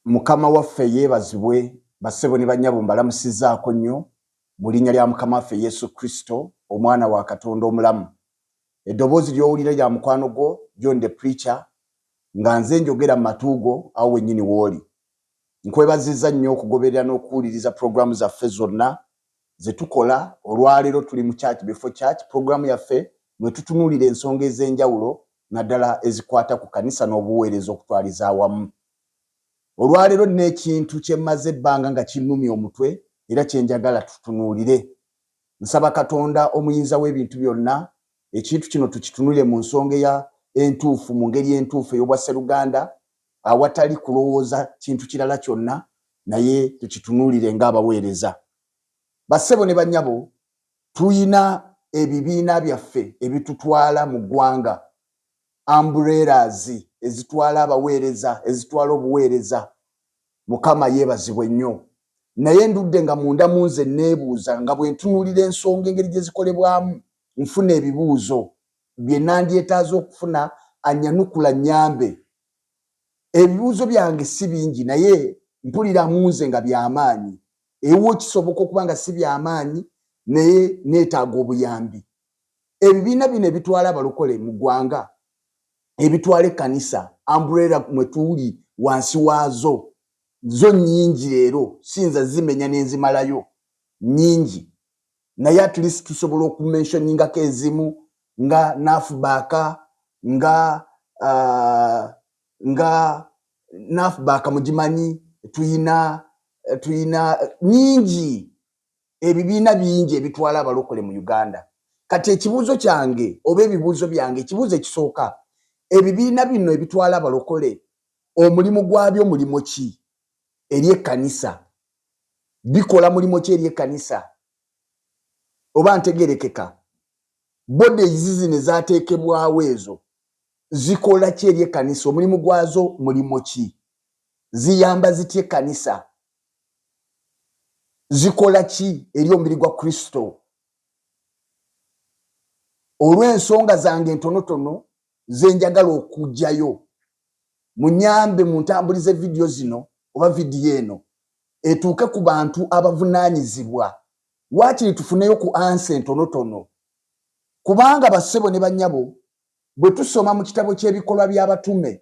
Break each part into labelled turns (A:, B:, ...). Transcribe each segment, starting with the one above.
A: Mukama waffe yeebazibwe bassebo ne bannyabo mbalamusizaako nnyo mu linnya lya Mukama waffe Yesu Kristo omwana wa Katonda omulamu. Eddoboozi ly'owulira lya mukwano gwo John the Preacher nga nze njogera mu matu go awo wennyini w'oli. Nkwebazizza nnyo okugoberera n'okuwuliriza puroguramu zaffe zonna ze tukola. Olwaleero tuli mu Church Before Church, puroguramu yaffe mwe tutunuulira ensonga ez'enjawulo naddala ezikwata ku kanisa n'obuweereza okutwaliza awamu. Olwaleero n'ekintu kye mmaze ebbanga nga kinnumya omutwe era kye njagala tutunuulire. Nsaba Katonda omuyinza w'ebintu byonna ekintu kino tukitunulire mu nsonga entuufu, mu ngeri entuufu ey'obwasseruganda awatali kulowooza kintu kirala kyonna, naye tukitunuulire ng'abaweereza. Bassebo ne bannyabo, tuyina ebibiina byaffe ebitutwala mu ggwanga, umbrellas ezitwala abaweereza, ezitwala obuweereza. Mukama yeebazibwe nnyo. Naye ndudde nga munda mu nze neebuuza nga bwe ntunuulira ensonga engeri gye zikolebwamu, nfuna ebibuuzo bye nandyetaaza okufuna annyanukula nnyambe. Ebibuuzo byange si bingi naye mpulira mu nze nga by'amaanyi. Ewo kisoboka okuba nga si by'amaanyi naye neetaaga obuyambi. Ebibiina bino ebitwala abalokole mu ggwanga, ebitwala ekkanisa, umbrella mwe tuli wansi waazo, zo nnyingi leero, siyinza zimenya n'enzimalayo, nnyingi. Naye at least tusobola okumentioningako ezimu nga NAFBAC, nga NAFBAC mugimanyi, tuyina nnyingi, ebibiina bingi ebitwala abalokole mu Uganda. Kati ekibuuzo kyange oba ebibuuzo byange, ekibuuzo ekisooka, ebibiina bino ebitwala abalokole omulimu gwabyo mulimo ki eri ekkanisa? Bikola mulimo ki eri ekkanisa? Oba ntegerekeka? Bodies zino ezaateekebwawo ezo zikola ki eri ekkanisa? Omulimu gwazo mulimo ki? Ziyamba zitya ekkanisa? Zikola ki eri omubiri gwa Kristo? Olw'ensonga zange entonotono ze njagala okugyayo, munyambe muntambulize vidiyo zino oba vidiyo eno etuuke ku bantu abavunaanyizibwa, waakiri tufuneyo ku ansa entonotono. Kubanga bassebo ne bannyabo, bwe tusoma mu kitabo ky'ebikolwa by'abatume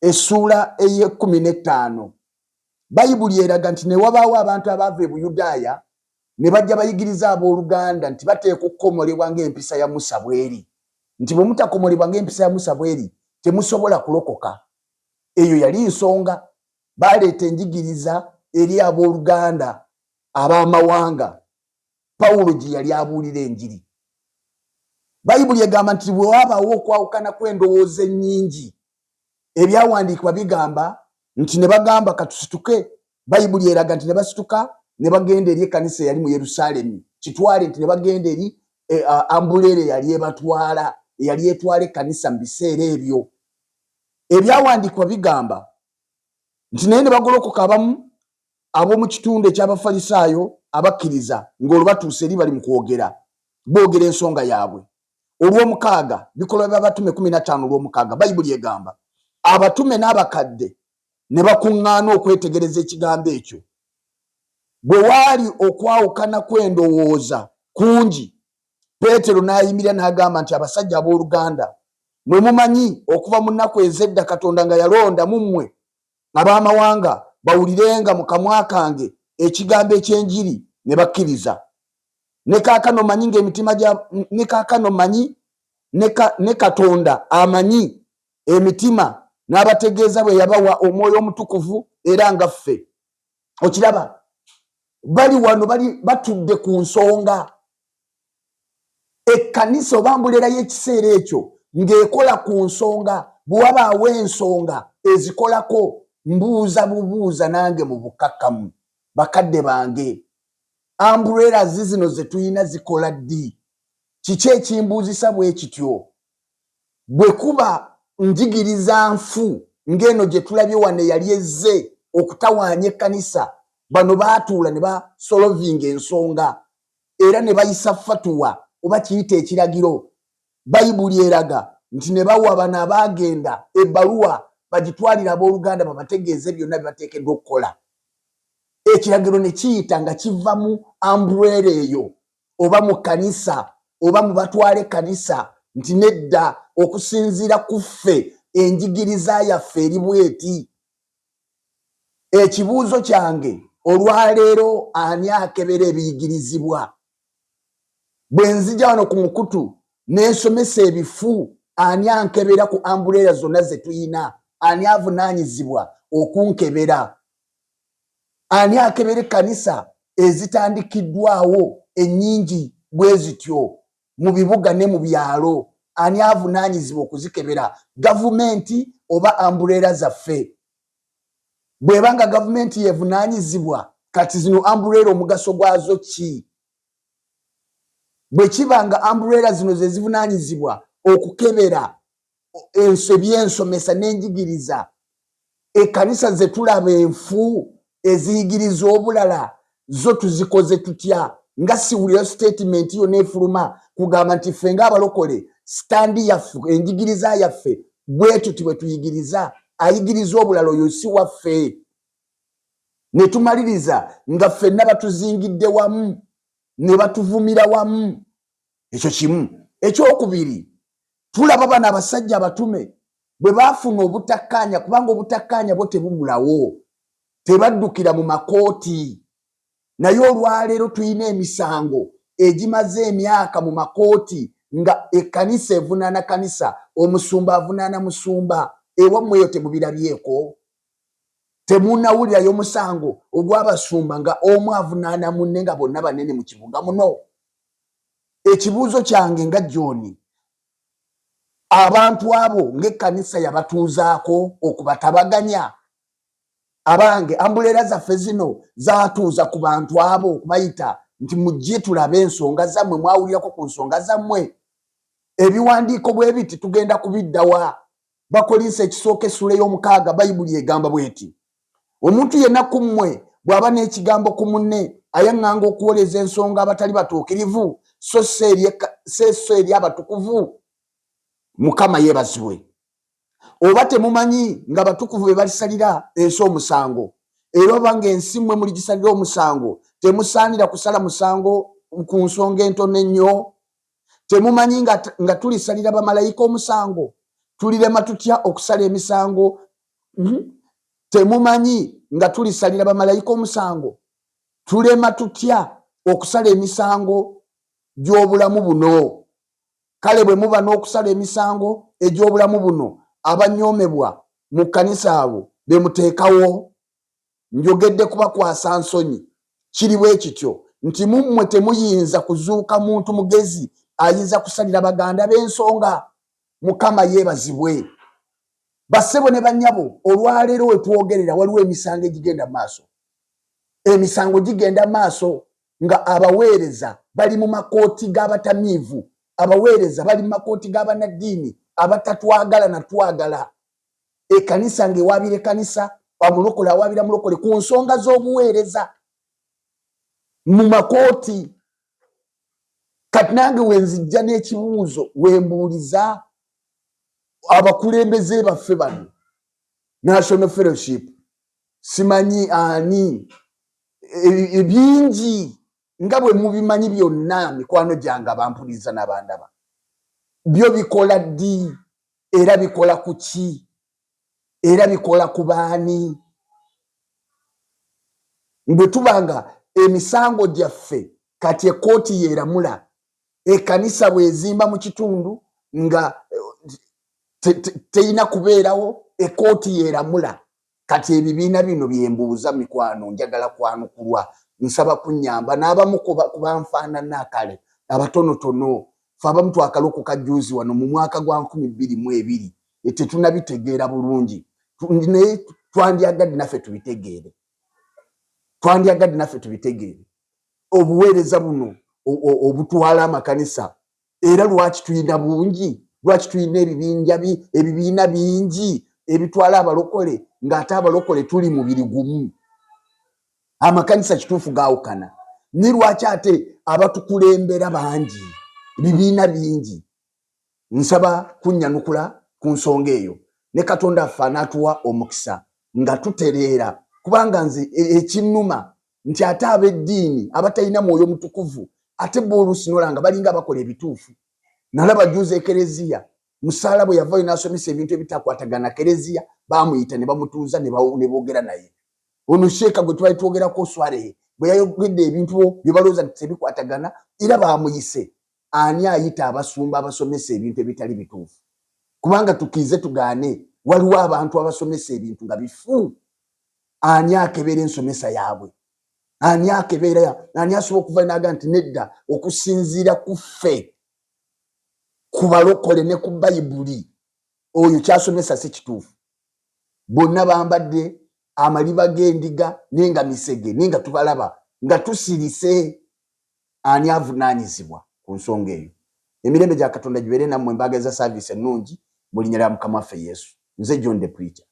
A: essuula ey'15, Bayibuli eraga nti ne wabaawo abantu abaava e Buyudaaya ne bajja bayigiriza abooluganda nti bateekwa okukomolebwa ng'empisa ya Musa bw'eri, nti bwe mutakomolebwa ng'empisa ya Musa bw'eri temusobola kulokoka. Eyo yali nsonga. Baleeta enjigiriza eri abooluganda ab'amawanga, Pawulo gye yali abuulira enjiri. Bayibuli egamba nti bwe wabaawo okwawukana kw'endowooza ennyingi, ebyawandiikibwa bigamba nti ne bagamba katusituke. Bayibuli eraga nti ne basituka ne bagenda eri ekkanisa eyali mu Yerusaalemi. Kitwale nti ne bagenda eri umbrella eyali ebatwala, eyali etwala ekkanisa mu biseera ebyo. Ebyawandiikibwa bigamba nti naye ne bagolokoka abamu ab'omu kitundu eky'Abafalisaayo abakkiriza ng'olwo batuuse eri bali mu kwogera, boogera ensonga yaabwe. Olw'omukaaga, bikolwa by'abatume 15 olw'omukaaga, Bayibuli egamba abatume n'abakadde ne bakuŋŋaana okwetegereza ekigambo ekyo. Bwe waali okwawukana kw'endowooza kungi, Peetero n'ayimirira n'agamba nti abasajja abooluganda, mwe mumanyi okuva mu nnaku ez'edda Katonda nga yalonda mu mmwe ab'amawanga bawulirenga mu kamwa kange ekigambo eky'enjiri ne bakkiriza. Ne kaakano manyi ng'emitima ne kaakano manyi ne Katonda amanyi emitima n'abategeeza bwe yabawa Omwoyo Omutukuvu era nga ffe. Okiraba? Bali wano batudde ku nsonga. Ekkanisa oba umbrella y'ekiseera ekyo ng'ekola ku nsonga. Bwe wabaawo ensonga ezikolako, mbuuza bubuuza nange mu bukkakkamu. Bakadde bange, umbrellas zino ze tuyina zikola ddi? Kiki ekimbuuzisa bwe kityo? Bwe kuba njigiriza nfu ng'eno gye tulabye wano eyali ezze okutawaanya ekkanisa, bano baatuula ne basolovinga ensonga era ne bayisa fatuwa oba kiyita ekiragiro. Bayibuli eraga nti ne bawa bano abaagenda ebbaluwa bagitwalira abooluganda babategeeze byonna bibateekeddwa okukola. Ekiragiro ne kiyita nga kiva mu umbrella eyo oba mu kanisa oba mu batwale kanisa nti nedda okusinziira ku ffe enjigiriza yaffe eri bweti. Ekibuuzo kyange olwaleero ani akebera ebiyigirizibwa? Bwe nzija wano ku mukutu n'ensomesa ebifu ani ankebera ku umbrella zonna ze tuyina? Ani avunaanyizibwa okunkebera? Ani akebera ekkanisa ezitandikiddwawo ennyingi bwe zityo mu bibuga ne mu byalo? Ani avunaanyizibwa okuzikebera? Gavumenti oba umbrella zaffe? Bwebanga gavumenti yevunaanyizibwa kati zino umbrella omugaso gwazo ki? Bwe kibanga umbrella zino ze zivunaanyizibwa okukebera ebyensomesa n'enjigiriza, ekkanisa ze tulaba enfu eziyigiriza obulala zo tuzikoze tutya? Nga siwulira statement yo neefuluma kugamba nti ffe ng'abalokole standi yaffe enjigiriza yaffe bwe tuti bwe tuyigiriza, ayigiriza obulala oyo si waffe. Ne tumaliriza nga ffenna batuzingidde wamu ne batuvumira wamu. Ekyo kimu. Ekyokubiri, tulaba bano abasajja abatume bwe baafuna obutakkaanya, kubanga obutakkaanya bwo tebubulawo, tebaddukira mu makooti. Naye olwaleero tulina emisango egimaze emyaka mu makooti nga ekkanisa evunaana kanisa, omusumba avunaana musumba. Ewammwe eyo temubirabyeko? Temunnawulirayo omusango ogw'abasumba nga omu avunaana munne nga bonna banene mu kibuga muno? Ekibuuzo kyange nga John, abantu abo ng'ekkanisa yabatuuzaako okubatabaganya? Abange umbrella zaffe zino zaatuuza ku bantu abo okubayita nti mujje tulabe ensonga zammwe, mwawulirako ku nsonga zammwe? Ebiwandiiko bwe biti tugenda kubiddawa. Bakolinsa ekisooka essula y'omukaaga Bayibuli egamba bweti, omuntu yenna ku mmwe bw'aba n'ekigambo ku munne ayaŋŋanga okuwoleza ensonga abatali batuukirivu so si eri abatukuvu, Mukama yeebazibwe. Oba temumanyi nga batukuvu be balisalira ensi omusango? Era oba ng'ensi mmwe muligisalira omusango, temusaanira kusala musango ku nsonga entono ennyo? Temumanyi nga tulisalira bamalayika omusango? Tulirema tutya okusala emisango? Temumanyi nga tulisalira bamalayika omusango? Tulema tutya okusala emisango gy'obulamu buno? Kale bwe muba n'okusala emisango egy'obulamu buno, abanyoomebwa mu kkanisa abo be muteekawo, njogedde kubakwasa nsonyi. Kiri bwe kityo nti mummwe temuyinza kuzuuka muntu mugezi ayinza kusalira baganda b'ensonga. Mukama yeebazibwe. Bassebo ne bannyabo, olwaleero we twogerera waliwo emisango egigenda maaso. Emisango gigenda maaso nga abaweereza bali mu makooti g'abatamiivu, abaweereza bali mu makooti g'abanaddiini abatatwagala na twagala. Ekkanisa ng'ewaabira ekkanisa, omulokole awaabira mulokole ku nsonga z'obuweereza mu makooti. Kati nange wenzijja n'ekibuuzo wembuuliza abakulembeze baffe bano National Fellowship, simanyi ani, ebingi nga bwe mubimanyi byonna mikwano gyange abampuliza n'abandaba, byo bikola ddi era bikola ku ki era bikola ku baani? Bwe tubanga emisango gyaffe kati ekkooti yeeramula, ekkanisa bw'ezimba mu kitundu nga teyina kubeerawo, ekkooti yeeramula. Kati ebibiina bino byembuuza mikwano, njagala kwanukulwa, nsaba kunnyamba n'abamu ku banfaanana akale abatonotono, fe abamu twakalokoka jjuuzi wano mu mwaka gwa 2022 tetunabitegeera bulungi, naye twandyagadde naffe tubitegeere. Twandyagadde naffe tubitegeere obuweereza buno obutwala amakanisa. Era lwaki tulina bungi? Lwaki tulina ebibiina bingi ebitwala abalokole ng'ate abalokole tuli mubiri gumu? Amakanisa kituufu gaawukana. Ni lwaki ate abatukulembera bangi, bibiina bingi? Nsaba kunnyanukula ku nsonga eyo. ne Katonda afanatuwa omukisa nga tutereera kubanga nze ekinnuma nti ate ab'eddiini abatayina mwoyo mutukuvu ate bolusinolanga balinga bakola ebituufu. Nalaba juze ekereziya musala bwe yavayo n'asomesa ebintu ebitakwatagana kereziya bamuyita ne bamutuuza ne boogera naye. Ono sheeka gwe twali twogerako Swalehe bwe yayogedde ebintu bye balooza nti tebikwatagana era bamuyise. Ani ayita abasumba abasomesa ebintu ebitali bituufu? Kubanga tukize tugaane waliwo abantu abasomesa ebintu nga bifu. Ani akebera ensomesa yaabwe? Ani akebera? Ani asobola okuva n'aga nti nedda okusinziira ku ffe ku balokole ne ku Bayibuli oyo kyasomesa si kituufu? Bonna bambadde amaliba g'endiga nenga misege nenga tubalaba nga tusirise. Ani avunaanyizibwa ku nsonga eyo? Emirembe gya Katonda gibeere nammwe, mbaagaliza service ennungi mu linnya lya Mukama waffe Yesu. Nze John the Preacher.